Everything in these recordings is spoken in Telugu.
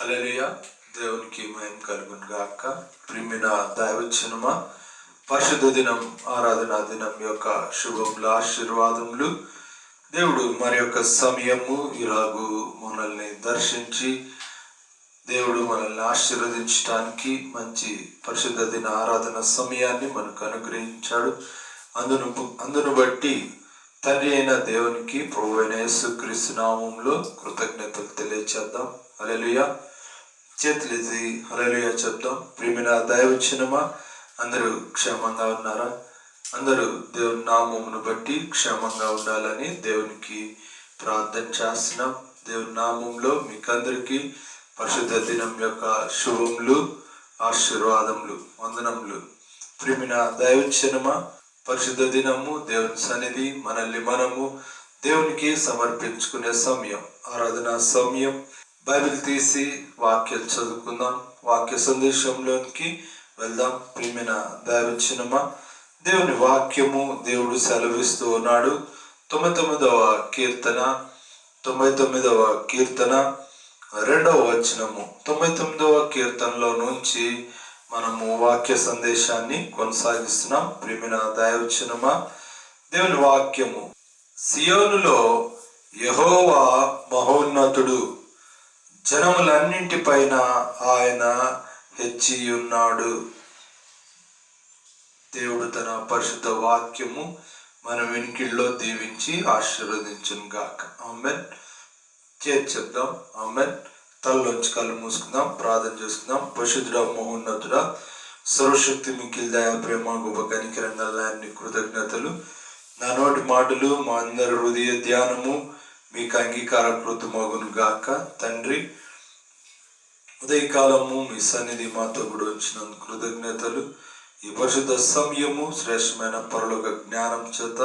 హల్లెలూయా. దేవునికి మహిమ కలుగును గాక. ప్రియమైన దైవజనమా, పరిశుద్ధ దినం, ఆరాధనా దినం యొక్క శుభములు, ఆశీర్వాదములు. దేవుడు మరి యొక్క సమయము ఇలాగూ మనల్ని దర్శించి దేవుడు మనల్ని ఆశీర్వదించడానికి మంచి పరిశుద్ధ దిన ఆరాధన సమయాన్ని మనకు అనుగ్రహించాడు. అందును బట్టి తండ్రి అయిన దేవునికి, ప్రభువైన యేసుక్రీస్తు నామములో కృతజ్ఞతలు తెలియచేద్దాం. హల్లెలూయా. చేతులెత్తి హల్లెలూయా చెప్దాం. ప్రియమైన దైవజనమా, అందరూ క్షేమంగా ఉన్నారా? అందరూ దేవుని నామమును బట్టి క్షేమంగా ఉండాలని దేవునికి ప్రార్థన చేస్తున్నాం. దేవుని నామంలో మీకందరికీ పరిశుద్ధ దినం యొక్క శుభములు, ఆశీర్వాదములు, వందనములు. ప్రియమైన దైవజనమా, పరిశుద్ధ దినము దేవుని సన్నిధి, మనల్ని మనము దేవునికి సమర్పించుకునే సమయం, ఆరాధనా సమయం. బైబిల్ తీసి వాక్యాలు చదువుకుందాం, వాక్య సందేశంలోనికి వెళ్దాం. ప్రియమైన దైవజనమా, దేవుని వాక్యము దేవుడు సెలవిస్తూ ఉన్నాడు. 99వ కీర్తన 2వ వచనము. 99వ కీర్తనలో నుంచి మనము వాక్య సందేశాన్ని కొనసాగిస్తున్నాం. ప్రియమైన దైవజనమా, దేవుని వాక్యము, సియోనులో యెహోవా మహోన్నతుడు, జనములన్నింటిపైన ఆయన హెచ్చి ఉన్నాడు. దేవుడు తన పరిశుద్ధ వాక్యము మన వెనుకల్లో దీవించి ఆశీర్వదించును గాక. ఆమేన్. చెప్దాం ఆమేన్. తలలోంచి కళ్ళు మూసుకుందాం, ప్రార్థన చేసుకుందాం. పరిశుద్ధుడా, మహోన్నతుడా, సర్వశక్తి మిక్కిలి దయా ప్రేమ గొప్ప కనికరంగాన్ని కృతజ్ఞతలు. నా నోటి మాటలు, మా అందరి హృదయ ధ్యానము మీకు అంగీకారకృతమగును గాక. తండ్రి, ఉదయకాలము మీ సన్నిధి మాతో కూడా ఉంచినందుకు కృతజ్ఞతలు. ఈ పరిశుద్ధ సమయము శ్రేష్టమైన పరలోక జ్ఞానం చేత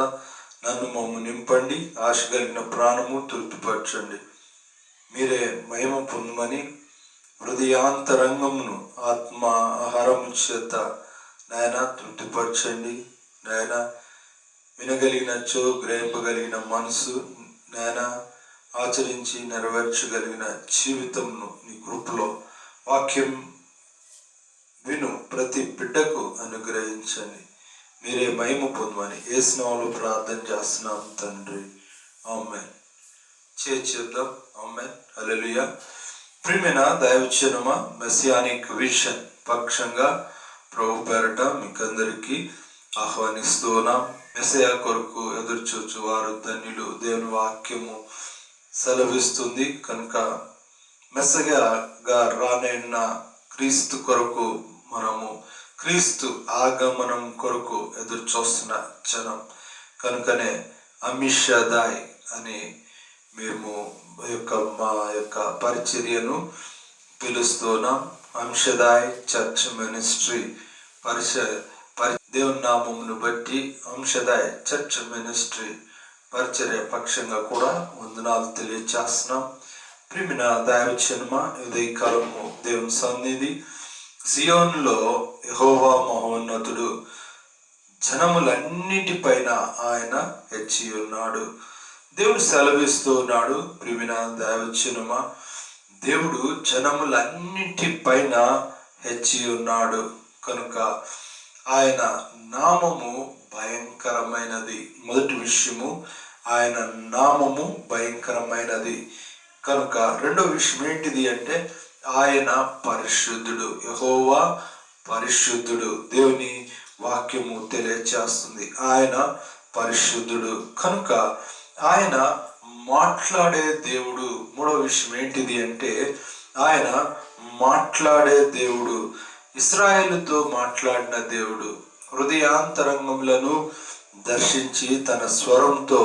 నన్ను మమ్ము నింపండి. ఆశ కలిగిన ప్రాణము తృప్తిపరచండి. మీరే మహిమ పొందమని హృదయాంతరంగమును ఆత్మ ఆహారము చేత నాయన తృప్తిపరచండి. నాయన వినగలిగినచో గ్రహింపగలిగిన మనసు, నాయన ఆచరించి నెరవేర్చగలిగిన జీవితంను నీ కృపలో వాక్యం విను ప్రతి బిడ్డకు అనుగ్రహించండి. మీరే మహిమ పొందమని యేసు నామములో ప్రార్థన చేస్తున్నాం తండ్రి. ఆమేన్. చేద్దాం. ఆమేన్. హల్లెలూయా. ప్రియమైన దైవజనమా, మెసియానిక్ విజన్ పక్షంగా ప్రభు పేరట మీకందరికీ ఆహ్వానిస్తూ ఉన్నాం. మెస్సయా కొరకు ఎదురుచూచు వారు ధన్యులు. దేవుని వాక్యము సెలవిస్తుంది కనుక మెస్సయాగా రానైన క్రీస్తు కొరకు మనము, క్రీస్తు ఆగమనం కొరకు ఎదురు చూస్తున్న జనం కనుకనే అమిషదాయ్ అని మేము మా యొక్క పరిచర్యను పిలుస్తున్నాం. అంశదాయ్ చర్చ్ మినిస్ట్రీ దేవుని నామమును బట్టి అంశదాయ్ చర్చ్ మినిస్ట్రీ పరిచర్య పక్షంగా కూడా వందనాలు తెలియచేస్తున్నాం. ప్రియమైన దైవజనమా, ఉదయ కాలము దేవుని సన్నిధి, సియోనులో యెహోవా మహోన్నతుడు, జనములన్నిటిపైన ఆయన హెచ్చి ఉన్నాడు. దేవుడు సెలవిస్తూ ఉన్నాడు. ప్రియమైన దైవజనమా, దేవుడు జనములన్నిటిపైన హెచ్చి ఉన్నాడు కనుక ఆయన నామము భయంకరమైనది. మొదటి విషయము, ఆయన నామము భయంకరమైనది కనుక. రెండో విషయం ఏంటిది అంటే ఆయన పరిశుద్ధుడు. యెహోవా పరిశుద్ధుడు. దేవుని వాక్యము తెలియచేస్తుంది ఆయన పరిశుద్ధుడు కనుక ఆయన మాట్లాడే దేవుడు. మూడో విషయం ఏంటిది అంటే ఆయన మాట్లాడే దేవుడు. ఇశ్రాయేలుతో మాట్లాడిన దేవుడు, హృదయాంతరంగములను దర్శించి తన స్వరంతో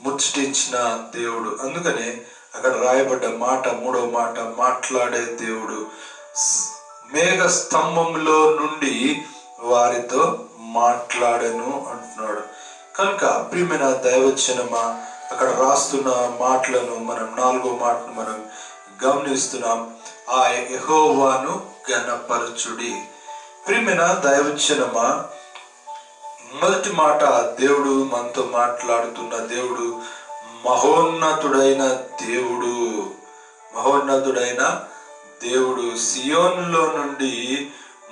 ముచ్చటించిన దేవుడు. అందుకనే అక్కడ రాయబడ్డ మాట, మూడో మాట, మాట్లాడే దేవుడు. మేఘ స్తంభంలో నుండి వారితో మాట్లాడను అంటున్నాడు కనుక. ప్రియమైన దైవజనమా, అక్కడ రాస్తున్న మాటలను మనం, 4వ మాటను మనం గమనిస్తున్నాం. ఆ యెహోవాను ఘనపరచుడి. ప్రియమైన దైవజనమా, మొదటి మాట, దేవుడు మనతో మాట్లాడుతున్న దేవుడు మహోన్నతుడైన దేవుడు. మహోన్నతుడైన దేవుడు, సియోనులో నుండి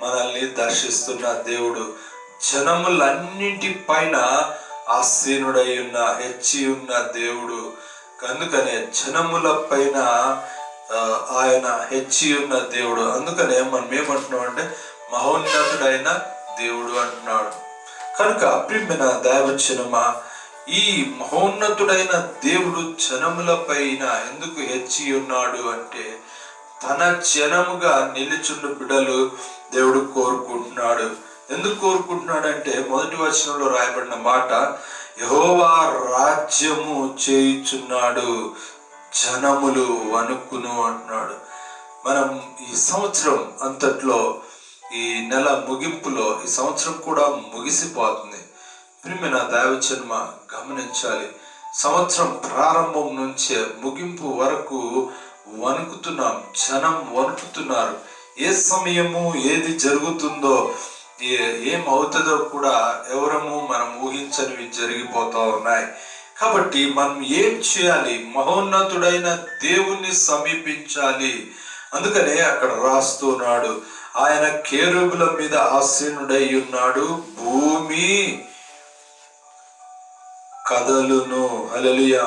మనల్ని దర్శిస్తున్న దేవుడు, జనములన్నింటి పైన ఆసీనుడై ఉన్న, హెచ్చి ఉన్న దేవుడు. అందుకనే జనముల పైన ఆయన హెచ్చి ఉన్న దేవుడు. అందుకనే మనం ఏమంటున్నాం అంటే మహోన్నతుడైన దేవుడు అంటున్నాడు. కనుక ప్రియమైన దైవజనమా, ఈ మహోన్నతుడైన దేవుడు జనముల పైన ఎందుకు హెచ్చి ఉన్నాడు అంటే తన జనముగా నిలుచుండు బిడ్డలు దేవుడు కోరుకుంటున్నాడు. ఎందుకు కోరుకుంటున్నాడు అంటే మొదటి వచనంలో రాయబడిన మాట, యెహోవా రాజ్యము చేయుచున్నాడు, జనములు వణుకును అంటున్నాడు. మనం ఈ సంవత్సరం అంతట్లో, ఈ నెల ముగింపులో, ఈ సంవత్సరం కూడా ముగిసిపోతుంది. ప్రియమైన దైవజన్మ గమనించాలి, సంవత్సరం ప్రారంభం నుంచే ముగింపు వరకు వణుకుతున్నాం, జనం వణుకుతున్నారు. ఏ సమయము ఏది జరుగుతుందో, ఏమవుతుందో కూడా ఎవరము మనం ఊహించనివి జరిగిపోతూ ఉన్నాయి. కాబట్టి మనం ఏం చేయాలి? మహోన్నతుడైన దేవుణ్ణి సమీపించాలి. అందుకనే అక్కడ రాస్తున్నాడు, ఆయన కేరుబుల మీద ఆసీనుడై ఉన్నాడు, భూమి కదలును. హల్లెలూయా.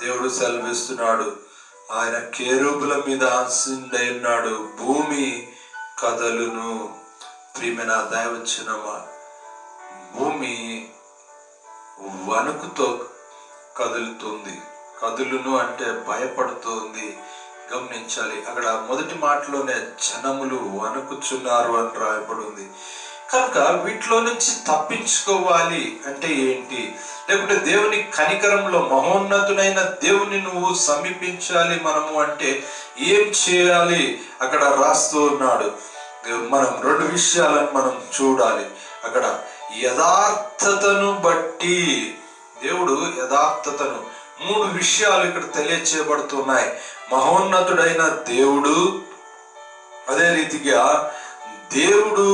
దేవుడు సెలవిస్తున్నాడు, ఆయన కేరుబుల మీద ఆసీనుడై ఉన్నాడు, భూమి కదలును. ప్రియమైన దైవజనమా, భూమి వణుకుతో కదులుతుంది. కదులును అంటే భయపడుతుంది. గమనించాలి, అక్కడ మొదటి మాటలోనే జనములు వణుకుచున్నారు అని రాయబడింది. కనుక వీటిలో నుంచి తప్పించుకోవాలి అంటే ఏంటి? లేకుంటే దేవుని కనికరంలో మహోన్నతుడైన దేవుని నువ్వు సమీపించాలి మనము అంటే ఏం చేయాలి? అక్కడ రాస్తూ ఉన్నాడు. మనం రెండు విషయాలను మనం చూడాలి. అక్కడ యథార్థతను బట్టి, దేవుడు యథార్థతను, మూడు విషయాలు ఇక్కడ తెలియచేయబడుతున్నాయి. మహోన్నతుడైన దేవుడు, అదే రీతిగా దేవుడు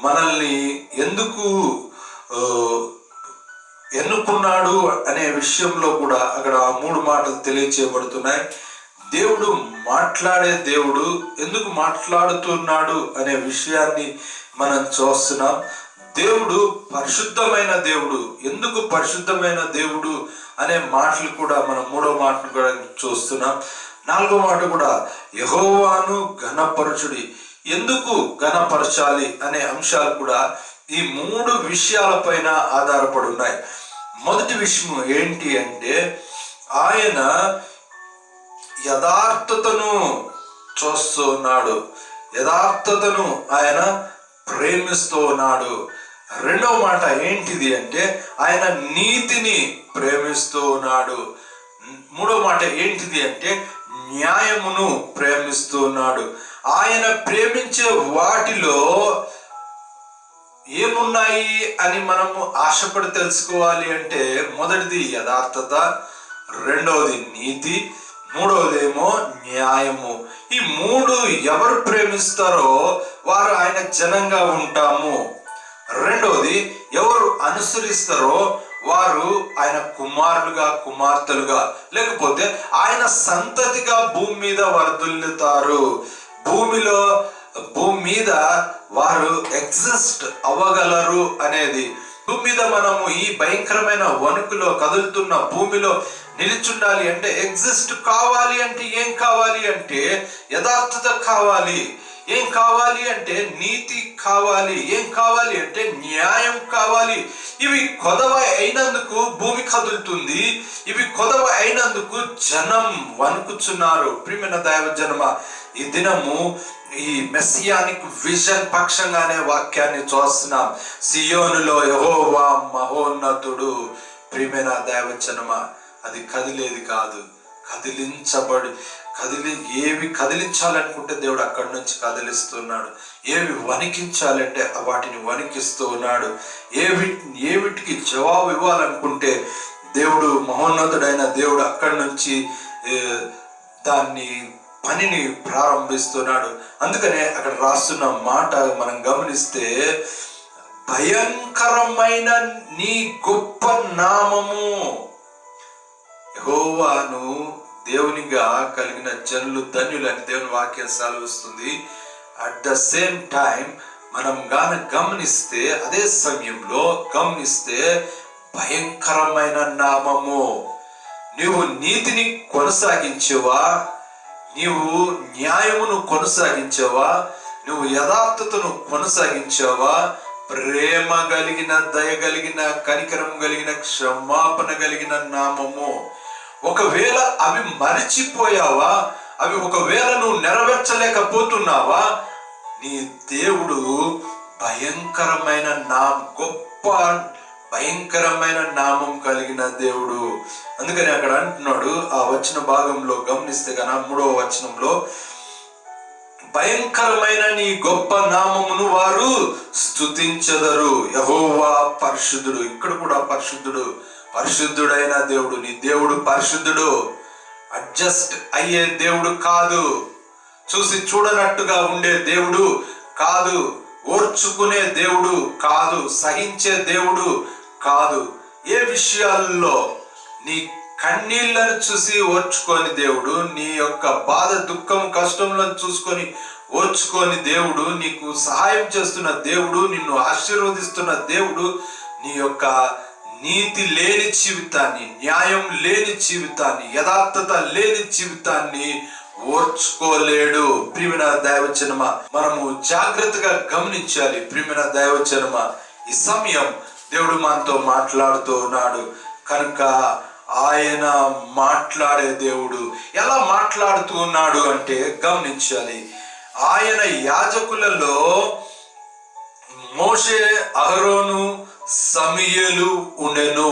మనల్ని ఎందుకు ఎన్నుకున్నాడు అనే విషయంలో కూడా అక్కడ ఆ మూడు మాటలు తెలియచేయబడుతున్నాయి. దేవుడు మాట్లాడే దేవుడు, ఎందుకు మాట్లాడుతున్నాడు అనే విషయాన్ని మనం చూస్తున్నాం. దేవుడు పరిశుద్ధమైన దేవుడు, ఎందుకు పరిశుద్ధమైన దేవుడు అనే మాటలు కూడా మనం మూడో మాటను కూడా చూస్తున్నాం. నాలుగో మాట కూడా యెహోవాను ఘనపరచుడి, ఎందుకు ఘనపరచాలి అనే అంశాలు కూడా ఈ మూడు విషయాలపైన ఆధారపడి ఉన్నాయి. మొదటి విషయం ఏంటి అంటే ఆయన యథార్థతను చూస్తూ ఉన్నాడు, యథార్థతను ఆయన ప్రేమిస్తూ ఉన్నాడు. రెండవ మాట ఏంటిది అంటే ఆయన నీతిని ప్రేమిస్తూ ఉన్నాడు. మూడవ మాట ఏంటిది అంటే న్యాయమును ప్రేమిస్తూ ఉన్నాడు. ఆయన ప్రేమించే వాటిలో ఏమున్నాయి అని మనము ఆశపడి తెలుసుకోవాలి అంటే మొదటిది యథార్థత, రెండవది నీతి, మూడవదేమో న్యాయము. ఈ మూడు ఎవరు ప్రేమిస్తారో వారు ఆయన జనంగా ఉంటాము. రెండవది ఎవరు అనుసరిస్తారో వారు ఆయన కుమారులుగా, కుమార్తెలుగా, లేకపోతే ఆయన సంతతిగా భూమి మీద వర్ధిల్లుతారు. భూమి మీద వారు ఎగ్జిస్ట్ అవ్వగలరు అనేది. భూమి మీద మనము ఈ భయంకరమైన వణుకులో కదులుతున్న భూమిలో నిలిచుండాలి అంటే, ఎగ్జిస్ట్ కావాలి అంటే ఏం కావాలి అంటే యథార్థత కావాలి. ఏం కావాలి అంటే నీతి కావాలి. ఏం కావాలి అంటే న్యాయం కావాలి. ఇవి కొదవ అయినందుకు భూమి కదులుతుంది. ఇవి కొదవ అయినందుకు జనం వణుకుచున్నారు. ప్రియమైన దైవజనమ, ఈ దినము ఈ మెస్సియానిక్ విజన్ పక్షంగానే వాక్యాన్ని చూస్తున్నాం. సియోనులో యెహోవా మహోన్నతుడు. ప్రియమైన దైవజనమ, అది కదిలేది కాదు, ఏవి కదిలించాలనుకుంటే దేవుడు అక్కడి నుంచి కదిలిస్తున్నాడు. ఏవి వణికించాలంటే వాటిని వణికిస్తూ ఉన్నాడు. ఏవిటికి జవాబు ఇవ్వాలనుకుంటే దేవుడు, మహోన్నతుడైన దేవుడు అక్కడి నుంచి దాన్ని పనిని ప్రారంభిస్తున్నాడు. అందుకనే అక్కడ రాస్తున్న మాట మనం గమనిస్తే, భయంకరమైన నీ గొప్ప నామము, యెహోవాను దేవునిగా కలిగిన జనులు ధన్యులని దేవుని వాక్యం సెలవిస్తుంది. అట్ ద సేమ్ టైం మనం గమనిస్తే, అదే సమయంలో గమనిస్తే, భయంకరమైన నామము. నీవు నీతిని కొనసాగించేవా? నీవు న్యాయమును కొనసాగించావా? నువ్వు యథార్థతను కొనసాగించావా? ప్రేమ కలిగిన, దయ కలిగిన, కనికరం కలిగిన, క్షమాపణ కలిగిన నామము. ఒకవేళ అవి మరిచిపోయావా? అవి ఒకవేళ నువ్వు నెరవేర్చలేకపోతున్నావా? నీ దేవుడు భయంకరమైన గొప్ప భయంకరమైన నామం కలిగిన దేవుడు. అందుకని అక్కడ అంటున్నాడు, ఆ వచన భాగంలో గమనిస్తే కనుక 3వ వచనంలో, భయంకరమైన నీ గొప్ప నామమును వారు స్తుతించెదరు. యెహోవా పరిశుద్ధుడు. ఇక్కడ కూడా పరిశుద్ధుడు, పరిశుద్ధుడైన దేవుడు. నీ దేవుడు పరిశుద్ధుడు. అడ్జస్ట్ అయ్యే దేవుడు కాదు, చూసి చూడనట్టుగా ఉండే దేవుడు కాదు, ఓర్చుకునే దేవుడు కాదు, సహించే దేవుడు కాదు. ఏ విషయాల్లో నీ కన్నీళ్లను చూసి ఓర్చుకోని దేవుడు, నీ యొక్క బాధ, దుఃఖం, కష్టంలను చూసుకొని ఓర్చుకోని దేవుడు, నీకు సహాయం చేస్తున్న దేవుడు, నిన్ను ఆశీర్వదిస్తున్న దేవుడు, నీ యొక్క నీతి లేని జీవితాన్ని, న్యాయం లేని జీవితాన్ని, యథార్థత లేని జీవితాన్ని ఓర్చుకోలేడు. ప్రియమైన దైవజనమ, మనము జాగ్రత్తగా గమనించాలి. ప్రియమైన దైవజనమ, ఈ సమయం దేవుడు మనతో మాట్లాడుతూ ఉన్నాడు కనుక ఆయన మాట్లాడే దేవుడు. ఎలా మాట్లాడుతూ ఉన్నాడు అంటే గమనించాలి. ఆయన యాజకులలో మోషే, అహరోను, సమూయేలు ఉండెను.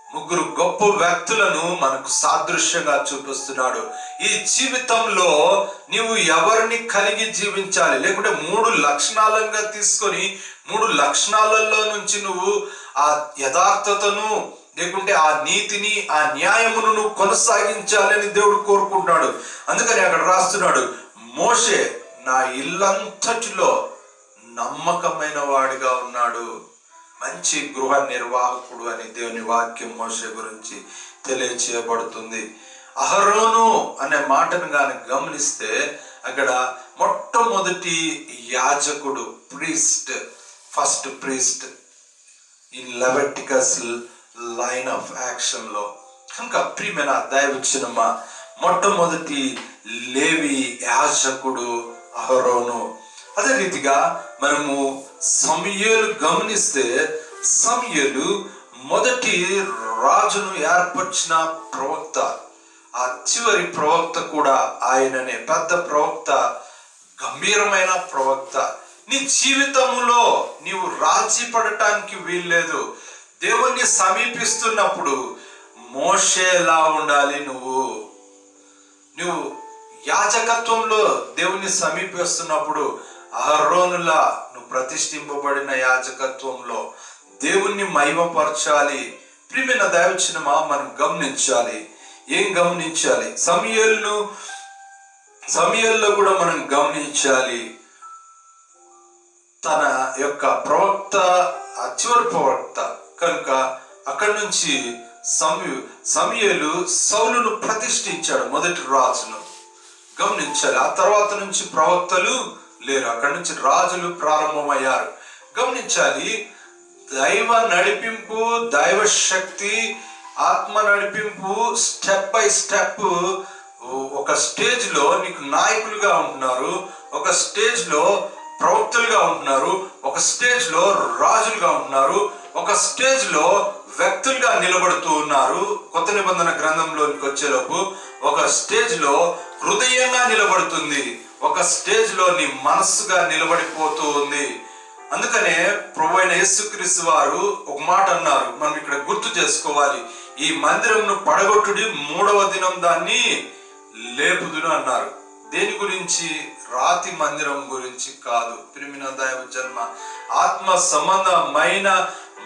ముగ్గురు గొప్ప వ్యక్తులను మనకు సాదృశ్యంగా చూపిస్తున్నాడు. ఈ జీవితంలో నీవు ఎవరిని కలిగి జీవించాలి, లేకుంటే 3 లక్షణాలుగా తీసుకొని 3 లక్షణాలలో నుంచి నువ్వు ఆ యథార్థతను, లేకుంటే ఆ నీతిని, ఆ న్యాయమును నువ్వు కొనసాగించాలని దేవుడు కోరుకుంటున్నాడు. అందుకని అక్కడ రాస్తున్నాడు, మోషే నా ఇల్లంతటిలో నమ్మకమైన వాడిగా ఉన్నాడు, మంచి గృహ నిర్వాహకుడు అని దేవుని వాక్యం మోషే గురించి తెలియచేయబడుతుంది. అహరోను అనే మాటను కానీ గమనిస్తే అక్కడ మొట్టమొదటి యాజకుడు, priest, first priest in Leviticus line of action లో. కనుక ప్రియమైన దైవజనమా, మొట్టమొదటి లేవి యాజకుడు అహరోను. అదే రీతిగా మనము సమూయేలు గమనిస్తే, సమూయేలు మొదటి రాజును ఏర్పరిచిన ప్రవక్త. ఆ చివరి ప్రవక్త కూడా ఆయననే, పెద్ద ప్రవక్త, గంభీరమైన ప్రవక్త. నీ జీవితంలో నీవు రాజీ పడటానికి వీల్లేదు. దేవుణ్ణి సమీపిస్తున్నప్పుడు మోషేలా ఉండాలి. నువ్వు యాజకత్వంలో దేవుణ్ణి సమీపిస్తున్నప్పుడు అహరోనులా నువ్వు ప్రతిష్ఠింపబడిన యాజకత్వంలో దేవుణ్ణి మహిమపరచాలి. ప్రియమైన దైవజనమా, మనం గమనించాలి. ఏం గమనించాలి? సమూయేలులో కూడా మనం గమనించాలి. తన యొక్క ప్రవక్త ఆ చివరి ప్రవక్త కనుక అక్కడి నుంచి సమూయేలు సౌలును ప్రతిష్ఠించాడు, మొదటి రాజును. గమనించాలి. ఆ తర్వాత నుంచి ప్రవక్తలు లేరు, అక్కడి నుంచి రాజులు ప్రారంభమయ్యారు. గమనించాలి. దైవ నడిపింపు, దైవ శక్తి, ఆత్మ నడిపింపు స్టెప్ బై స్టెప్. ఒక స్టేజ్ లో నీకు నాయకులుగా ఉంటున్నారు, ఒక స్టేజ్ లో ప్రవక్తలుగా ఉంటున్నారు, ఒక స్టేజ్ లో రాజులుగా ఉంటున్నారు, ఒక స్టేజ్ లో వ్యక్తులుగా నిలబడుతూ ఉన్నారు. కొత్త నిబంధన గ్రంథంలోనికి వచ్చేలోపు ఒక స్టేజ్ లో హృదయంగా నిలబడుతుంది, ఒక స్టేజ్ లో నీ మనస్సుగా నిలబడిపోతూ ఉంది. అందుకనే ప్రభువైన యేసుక్రీస్తు వారు ఒక మాట అన్నారు, మనం ఇక్కడ గుర్తు చేసుకోవాలి. ఈ మందిరంను పడగొట్టుడి, 3వ దినం దాన్ని లేపుదును అన్నారు. దేని గురించి? రాతి మందిరం గురించి కాదు. ప్రియమైన దైవజన్మ, ఆత్మ సంబంధమైన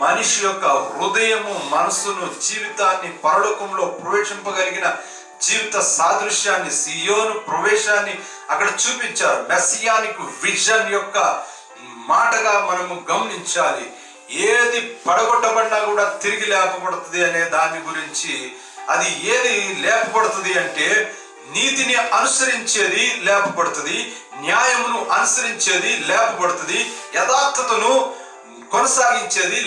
మనిషి యొక్క హృదయము, మనస్సును, జీవితాన్ని పరలోకంలో ప్రవేశింపగలిగిన జీవిత సాదృశ్యాన్ని, సియోను ప్రవేశాన్ని అక్కడ చూపించారు. మెస్సియానిక్ విజన్ యొక్క మాటగా మనము గమనించాలి. ఏది పడగొట్టబడినా కూడా తిరిగి లేపబడుతుంది అనే దాని గురించి అది ఏది లేపబడుతుంది అంటే నీతిని అనుసరించేది లేపబడుతుంది, న్యాయమును అనుసరించేది లేపబడుతుంది, యథార్థతను కొనసాగించేది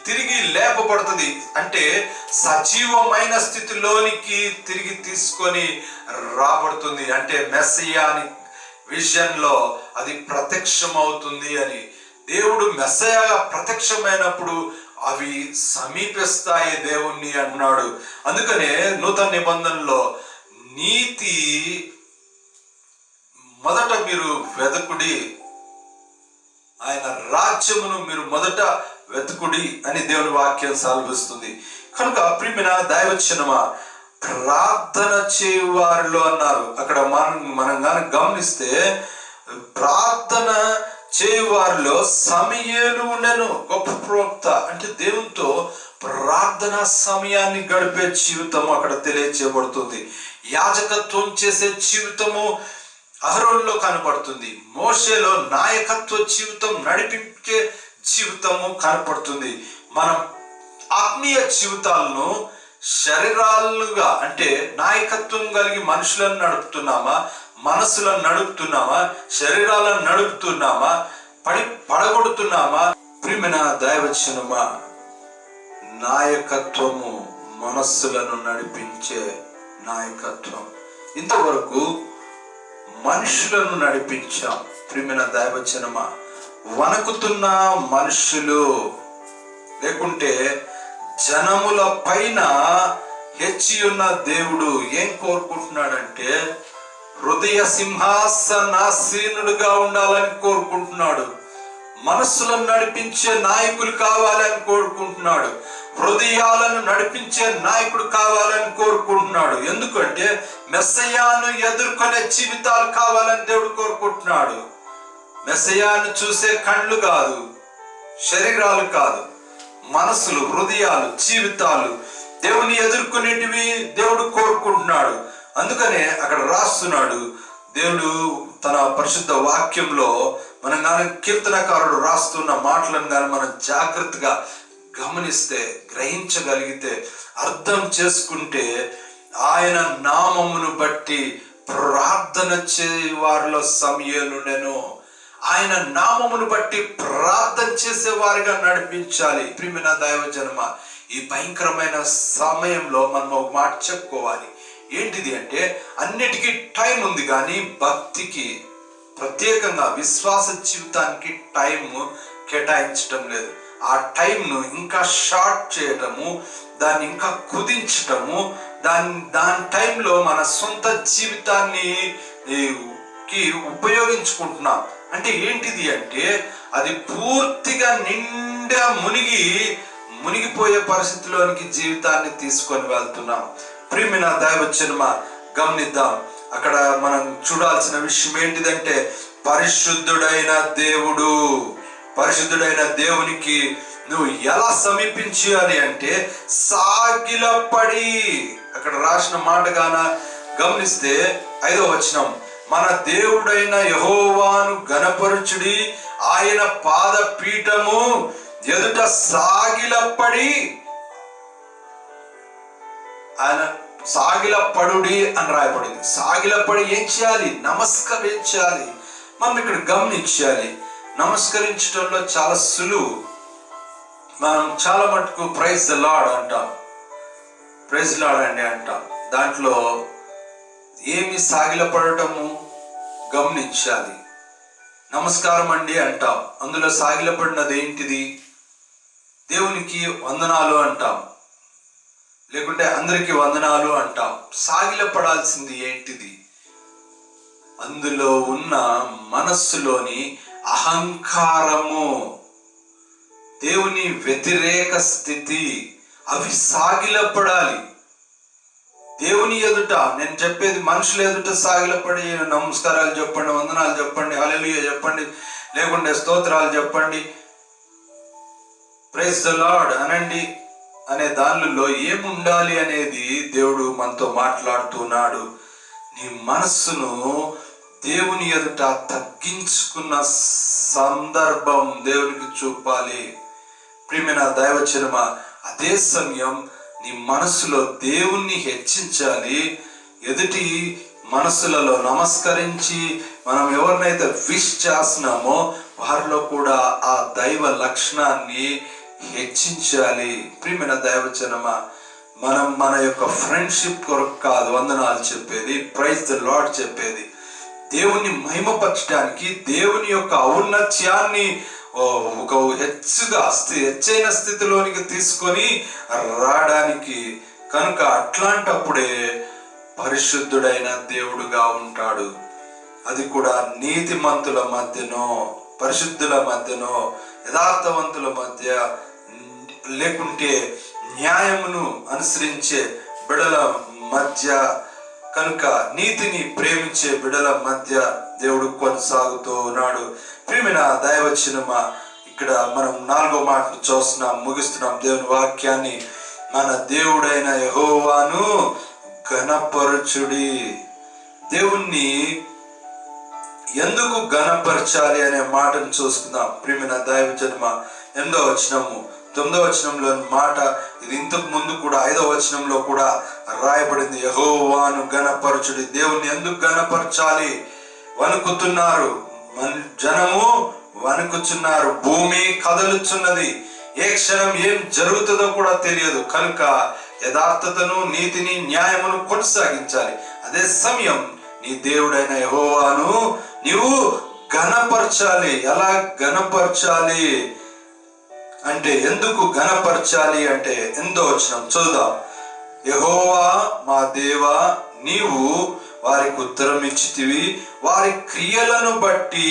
తిరిగి లేపబడుతుంది. అంటే సజీవమైన స్థితిలోనికి తిరిగి తీసుకొని రాబడుతుంది. అంటే మెస్సియానిక్ విజన్లో అది ప్రత్యక్షమవుతుంది అని. దేవుడు మెస్సయాగా ప్రత్యక్షమైనప్పుడు అవి సమీపిస్తాయి దేవుణ్ణి అన్నాడు. అందుకనే నూతన నిబంధనలో నీతి మొదట మీరు వెదకుడి, ఆయన రాజ్యమును మీరు మొదట వెతుకుడి అని దేవుని వాక్యం సెలవిస్తుంది. కనుక ప్రియమైన దైవజనమా, ప్రార్థన చేయువారిలో అన్నారు. అక్కడ మనం కానీ గమనిస్తే ప్రార్థన చేయువారిలో సమూయేలు ఉండెను, గొప్ప ప్రవక్త. అంటే దేవునితో ప్రార్థన సమయాన్ని గడిపే జీవితం అక్కడ తెలియచేయబడుతుంది. యాజకత్వం చేసే జీవితము అహరోనులో కనపడుతుంది. మోషేలో నాయకత్వ జీవితం, నడిపించే జీవితము కనపడుతుంది. మనం ఆత్మీయ జీవితాలను శరీరాలుగా అంటే నాయకత్వం కలిగి మనుషులను నడుపుతున్నామా, మనసులను నడుపుతున్నామా, శరీరాలను నడుపుతున్నామా, పడగొడుతున్నామా? ప్రియమైన దైవజనమా, నాయకత్వము మనస్సులను నడిపించే నాయకత్వం. ఇంతవరకు మనుషులను నడిపించాం. ప్రియమైన దైవజనమా, వణకుతున్న మనుషులు లేకుంటే జనముల పైన హెచ్చి ఉన్న దేవుడు ఏం కోరుకుంటున్నాడంటే హృదయ సింహాసనాసీనుడుగా ఉండాలని కోరుకుంటున్నాడు. మనస్సులను నడిపించే నాయకులు కావాలని కోరుకుంటున్నాడు. హృదయాలను నడిపించే నాయకుడు కావాలని కోరుకుంటున్నాడు. ఎందుకంటే మెస్సయాను ఎదుర్కొనే జీవితాలు కావాలని దేవుడు కోరుకుంటున్నాడు. మెస్సయాను చూసే కళ్ళు కాదు, శరీరాలు కాదు, మనసులు, హృదయాలు, జీవితాలు దేవుని ఎదుర్కొనేటివి దేవుడు కోరుకుంటున్నాడు. అందుకనే అక్కడ రాస్తున్నాడు దేవుడు తన పరిశుద్ధ వాక్యంలో. మనం కానీ కీర్తనకారుడు రాస్తున్న మాటలను కానీ మనం జాగ్రత్తగా గమనిస్తే, గ్రహించగలిగితే, అర్థం చేసుకుంటే, ఆయన నామమును బట్టి ప్రార్థన చేయ వారిలో సమూయేలుండెను. ఆయన నామమును బట్టి ప్రార్థన చేసే వారిగా నడిపించాలి. ప్రియమైన దైవజనమా, ఈ భయంకరమైన సమయంలో మనం ఒక మాట చెప్పుకోవాలి. ఏంటిది అంటే అన్నిటికీ టైం ఉంది, కానీ భక్తికి ప్రత్యేకంగా విశ్వాస జీవితానికి టైం కేటాయించటం లేదు. ఆ టైంను ఇంకా షార్ట్ చేయటము, దాన్ని ఇంకా కుదించటము, దాని టైంలో మన సొంత జీవితాన్ని ఉపయోగించుకుంటున్నాం. అంటే ఏంటిది అంటే అది పూర్తిగా నిండా మునిగిపోయే పరిస్థితిలోనికి జీవితాన్ని తీసుకొని వెళ్తున్నాం. ప్రియమైన దైవజనమా, గమనిద్దాం. అక్కడ మనం చూడాల్సిన విషయం ఏంటిదంటే పరిశుద్ధుడైన దేవునికి నువ్వు ఎలా సమీపించాలి అంటే సాగిలపడి. అక్కడ రాసిన మాటగాన గమనిస్తే 5వ వచనం, మన దేవుడైన యెహోవాను గణపరచుడి, ఆయన పాద పీఠము ఎదుట సాగిలపడి. ఆయన సాగిలపడుడి అని రాయబడింది. సాగిలపడి ఏం చేయాలి? నమస్కరించాలి. మనం ఇక్కడ గమనించాలి, నమస్కరించడంలో చాలా సులువు. మనం చాలా మటుకు ప్రైజ్ ద లార్డ్ అంటాం, ప్రైజ్ లార్డ్ అండి అంటాం. దాంట్లో ఏమి సాగిలపడటము గమనించాలి. నమస్కారం అండి అంటాం, అందులో సాగిలపడినది ఏంటిది? దేవునికి వందనాలు అంటాం, లేకుంటే అందరికీ వందనాలు అంటాం. సాగిలపడాల్సింది ఏంటిది? అందులో ఉన్న మనస్సులోని అహంకారము, దేవుని వ్యతిరేక స్థితి, అవి సాగిలపడాలి. దేవుని ఎదుట, నేను చెప్పేది మనుషుల ఎదుట సాగిలపడి నమస్కారాలు చెప్పండి, వందనాలు చెప్పండి, హల్లెలూయా చెప్పండి, లేకుంటే స్తోత్రాలు చెప్పండి, ప్రైజ్ ద లార్డ్ అనండి అనే దానిలో ఏముండాలి అనేది దేవుడు మనతో మాట్లాడుతున్నాడు. నీ మనస్సును దేవుని ఎదుట తగ్గించుకున్న సందర్భం దేవునికి చూపాలి. ప్రియమైన దైవజనమా, అదే సమయం నీ మనస్సులో దేవుణ్ణి హెచ్చించాలి. ఎదుటి మనస్సులలో నమస్కరించి మనం ఎవరినైతే విష్ చేస్తున్నామో వారిలో కూడా ఆ దైవ లక్షణాన్ని హెచ్చించాలి. ప్రియమైన దైవజనమా, మనం మన యొక్క ఫ్రెండ్షిప్ కొరకు కాదు వందనాలు చెప్పేది, ప్రైజ్ ద లార్డ్ చెప్పేది, దేవుణ్ణి మహిమపరచడానికి, దేవుని యొక్క ఔన్నత్యాన్ని ఒక హెచ్చైన స్థితిలోనికి తీసుకొని రావడానికి. కనుక అట్లాంటప్పుడే పరిశుద్ధుడైన దేవుడుగా ఉంటాడు. అది కూడా నీతిమంతుల మధ్యనో, పరిశుద్ధుల మధ్యనో, యథార్థవంతుల మధ్య, లేకుంటే న్యాయమును అనుసరించే బిడల మధ్య. కనుక నీతిని ప్రేమించే బిడల మధ్య దేవుడు కొనసాగుతూ ఉన్నాడు. ప్రియమైన దైవజనమా, ఇక్కడ మనం 4వ మాటను చూస్తున్నాం, ముగిస్తున్నాం దేవుని వాక్యాన్ని. మన దేవుడైన యెహోవాను ఘనపరచుడి. దేవుణ్ణి ఎందుకు ఘనపరచాలి అనే మాటను చూసుకుందాం. ప్రియమైన దైవజనమా, 8వ వచనము 9వ వచనంలోని మాట ఇది. ఇంతకు ముందు కూడా 5వ వచనంలో కూడా రాయబడింది, యెహోవాను ఘనపరచుడి. దేవుణ్ణి ఎందుకు ఘనపరచాలి? వణుకుతున్నారు, జనము వణుకుచున్నారు, భూమి కదలుచున్నది, ఏ క్షణం ఏం జరుగుతుందో కూడా తెలియదు. కనుక యథార్థతను, నీతిని, న్యాయమును కొనసాగించాలి. అదే సమయం నీ దేవుడైన యెహోవాను నీవు ఘనపరచాలి. ఎలా ఘనపరచాలి అంటే, ఎందుకు ఘనపరచాలి అంటే 8వ వచనం చూద్దాం. యెహోవా మా దేవా, నీవు వారికి ఉత్తరం ఇచ్చితివి, వారి క్రియలను బట్టి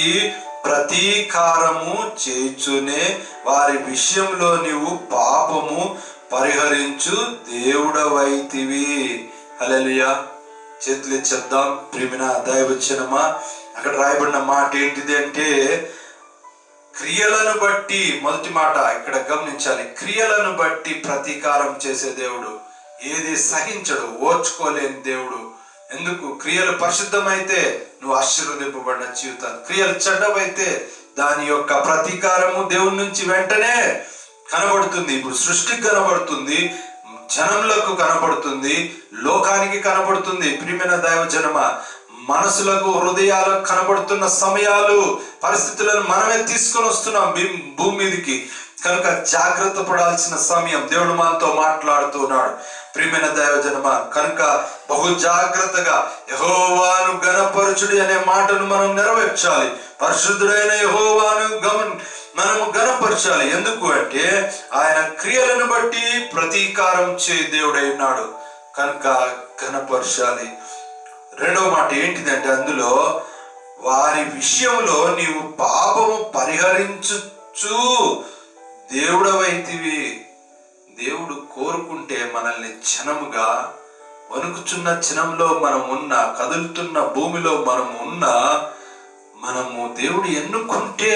ప్రతీకారము చేయుచునే వారి విషయంలో నీవు పాపము పరిహరించు దేవుడవైతివి. హల్లెలూయా. చేతులు చెప్దాం. ప్రియమైన దైవజనమా, అక్కడ రాయబడిన మాట ఏంటిది అంటే, క్రియలను బట్టి, మొదటి మాట ఇక్కడ గమనించాలి, క్రియలను బట్టి ప్రతీకారం చేసే దేవుడు. ఏది సహించడు, ఓర్చుకోలేని దేవుడు. ఎందుకు? క్రియలు పరిశుద్ధమైతే నువ్వు ఆశీర్వదింపబడిన జీవితాన్ని, క్రియలు చెడ్డవైతే దాని యొక్క ప్రతీకారము దేవుని నుంచి వెంటనే కనబడుతుంది. ఇప్పుడు సృష్టికి కనబడుతుంది, జనములకు కనబడుతుంది, లోకానికి కనబడుతుంది. ప్రియమైన దైవజనమా, మనసులకు, హృదయాలకు కనబడుతున్న సమయాలు, పరిస్థితులను మనమే తీసుకొని వస్తున్నాం భూమి మీదకి. కనుక జాగ్రత్త పడాల్సిన సమయం. దేవుడు మనతో మాట్లాడుతున్నాడు. ప్రియమైన దైవజనమా, కనుక బహు జాగ్రత్తగా యెహోవాను ఘనపరచుడి అనే మాటను మనం నెరవేర్చాలి. పరిశుద్ధుడైన యెహోవాను మనము ఘనపరచాలి. ఎందుకు అంటే ఆయన క్రియలను బట్టి ప్రతీకారం చే దేవుడై ఉన్నాడు. కనుక ఘనపరచాలి. 2వ మాట ఏంటిదంటే, అందులో వారి విషయంలో నీవు పాపము పరిహరించు దేవుడవైతివి. దేవుడు కోరుకుంటే మనల్ని జనముగా, వణుకుచున్న జనంలో మనం ఉన్న, కదులుతున్న భూమిలో మనం ఉన్న, మనము దేవుడు ఎన్నుకుంటే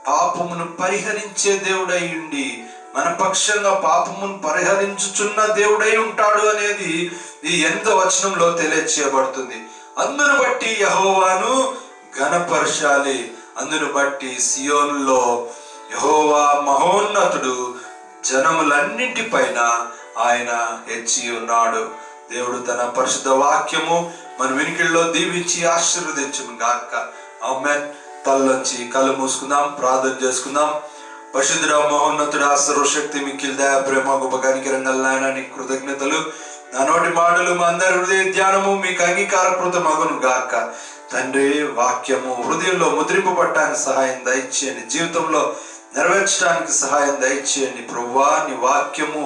పాపమును పరిహరించే దేవుడై ఉండి మన పక్షంగా పాపమును పరిహరించుచున్న దేవుడై ఉంటాడు అనేది ఈ 8వ వచనంలో తెలియచేయబడుతుంది. అందును బట్టి యెహోవాను ఘనపరచాలి. అందును బట్టి సియోనులో యెహోవా మహోన్నతుడు, జనములన్నింటిపైన ఆయన హెచ్చి ఉన్నాడు. దేవుడు తన పరిశుద్ధ వాక్యము మన వినికిడిలో దీవించి ఆశీర్వదించును గాక. ఆమేన్. తలలోంచి కళ్ళు మూసుకుందాం, ప్రార్థన చేసుకుందాం. పరిశుద్ధుడా, మహోన్నతుడా, సర్వశక్తి, మిక్కిలి దయ, ప్రేమ, గొప్ప కనికరంగల నాయన, నీకు కృతజ్ఞతలు. నా నోటి మాటలు మా అందరి హృదయ ధ్యానము మీకు అంగీకారకృతమగును గాక. తండ్రి, వాక్యము హృదయంలో ముద్రింపబడటానికి సహాయం దయచేయండి, జీవితంలో నెరవేర్చడానికి సహాయం దయచేయండి. ప్రభువా, నీ వాక్యము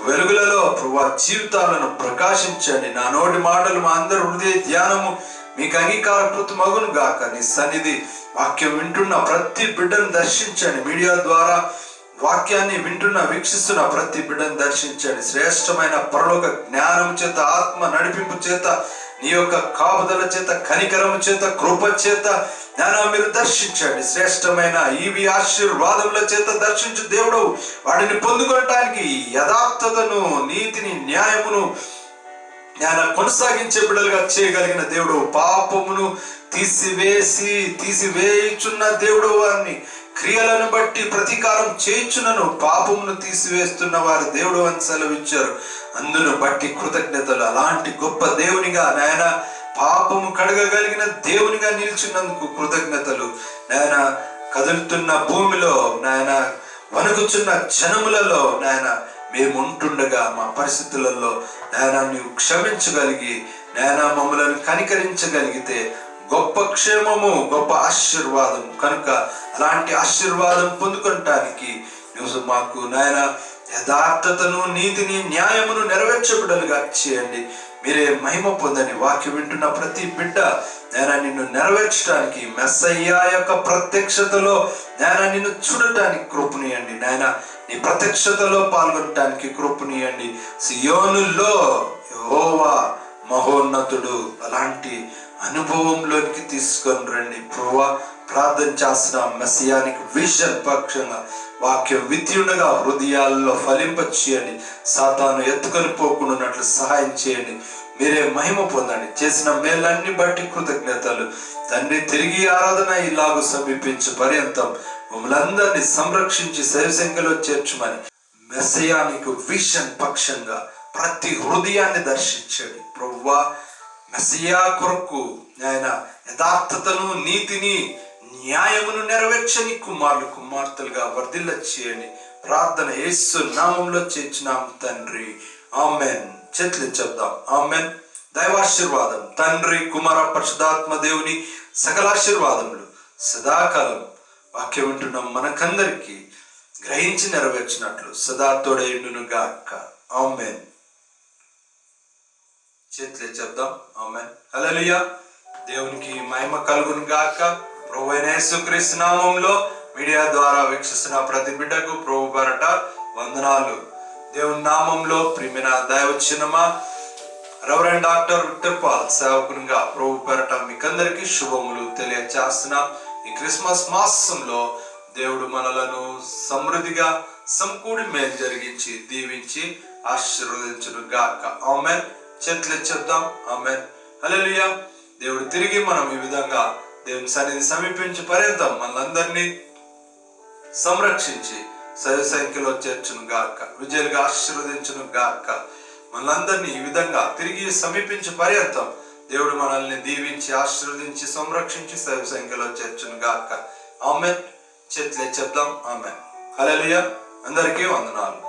వెలుగులలో ప్రభువా జీవితాలను ప్రకాశించండి. నా నోటి మాటలు మా అందరి హృదయ ధ్యానము మీకు అంగీకారకృతమగును గాక. నీ సన్నిధి వాక్యం వింటున్న ప్రతి బిడ్డను దర్శించండి. మీడియా ద్వారా వాక్యాన్ని వింటున్న, వీక్షిస్తున్న ప్రతి బిడ్డను దర్శించండి. శ్రేష్టమైన పరలోక జ్ఞానం చేత, ఆత్మ నడిపింపు చేత, నీ యొక్క కాపుదల చేత, కనికరము చేత, కృప చేత మీరు దర్శించండి. శ్రేష్టమైన ఈవి ఆశీర్వాదముల చేత దర్శించు దేవుడు. వాటిని పొందుకోవటానికి యథార్థతను, నీతిని, న్యాయమును కొనసాగించే బిడ్డలుగా చేయగలిగిన దేవుడు. పాపమును తీసివేయుచున్న దేవుడు, వారిని క్రియలను బట్టి ప్రతీకారం చేయుచునను పాపమును తీసివేస్తున్న వారి దేవుడు అని సెలవిచ్చారు. అందును బట్టి కృతజ్ఞతలు. అలాంటి గొప్ప దేవునిగా నాయన, పాపము కడగగలిగిన దేవునిగా నిలిచినందుకు కృతజ్ఞతలు నాయన. కదులుతున్న భూమిలో నాయన, వణుకుచున్న జనములలో నాయన మేము ఉంటుండగా మా పరిస్థితులలో నాయన నీవు క్షమించగలిగి నాయన మమ్మలను కనికరించగలిగితే గొప్ప క్షేమము, గొప్ప ఆశీర్వాదం. కనుక అలాంటి ఆశీర్వాదం పొందుకోవటానికి నువ్వు మాకు నాయన యథార్థతను, నీతిని, న్యాయమును నెరవేర్చబడలుగా చేయండి. మీరే మహిమ పొందని వాక్యం వింటున్న ప్రతి బిడ్డ నాయన నిన్ను నెరవేర్చడానికి, మెస్సయ్యా యొక్క ప్రత్యక్షతలో నాయన నిన్ను చూడటానికి కృపనియండి నాయన. నీ ప్రత్యక్షతలో పాల్గొనటానికి కృపనియండి. సియోనులో యెహోవా మహోన్నతుడు. అలాంటి అనుభవంలోనికి తీసుకొని రండి ప్రభువా. ప్రార్థన చేస్తున్న మెస్సియానిక్ విజన్ పక్షంగా వాక్యం విత్యుండగా హృదయాల్లో ఫలింపచేయండి. సాతాను ఎత్తుకొని పోకుండాన్నట్లు సహాయం చేయండి. మీరే మహిమ పొందండి. చేసిన మేలన్నీ బట్టి కృతజ్ఞతలు తండ్రి. తిరిగి ఆరాధన ఇలాగూ సమీపించు పర్యంతం మమ్మల్ని అందరినీ సంరక్షించి శైవశంఖలో చేర్చుమని మెస్సియానిక్ విజన్ పక్షంగా ప్రతి హృదయాన్ని దర్శించండి ప్రభువా. మెస్సియా కొరకు ఆయన యథార్థతను, నీతిని, న్యాయమును నెరవేర్చని కుమారులు, కుమార్తెలుగా వర్ధిల్ల చేయండి. ప్రార్థన యేసు నామంలో చేర్చున్నాం తండ్రి, ఆమెన్. చేతులు చెప్దాం. ఆమెన్. దైవాశీర్వాదం తండ్రి, కుమార, పరిశుద్ధాత్మ దేవుని సకలాశీర్వాదములు సదాకాలం వాక్యం వింటున్నాం మనకందరికి గ్రహించి నెరవేర్చినట్లు సదా తోడైండును గాక. ఆమెన్. చేతులే చెప్దాం. ఆమెన్. హల్లెలూయా. దేవునికి మహిమ కలుగును గాక. ప్రభువైన యేసుక్రీస్తు నామములో మీడియా ద్వారా వీక్షిస్తున్న ప్రతి బిడ్డకు ప్రభు పేరట వందనాలు. దేవుని నామంలో ప్రియమైన దైవజనమా, రెవరెండ్ డాక్టర్ విక్టర్ పాల్ సేవకునిగా ప్రభు పేరట మీకందరికీ శుభములు తెలియచేస్తున్నాం. ఈ క్రిస్మస్ మాసంలో దేవుడు మనలను సమృద్ధిగా సమకూడి మేలు జరిగించి దీవించి ఆశీర్వదించును గాక. ఆమెన్. చేతులు చెప్దాం. ఆమెన్. హల్లెలూయా. దేవుడు తిరిగి మనం ఈ విధంగా దేవుని సన్నిధి సమీపించి పర్యంతం మనందరినీ సంరక్షించి సరి సంఖ్యలో చేర్చును గాక, విజయులుగా ఆశీర్వదించును గాక. మనందరినీ ఈ విధంగా తిరిగి సమీపించి పర్యంతం దేవుడు మనల్ని దీవించి ఆశీర్వదించి సంరక్షించి సరి సంఖ్యలో చేర్చును గాక. ఆమెన్. చేతులే చెప్దాం. ఆమెన్. హల్లెలూయా. అందరికీ వందనాలు.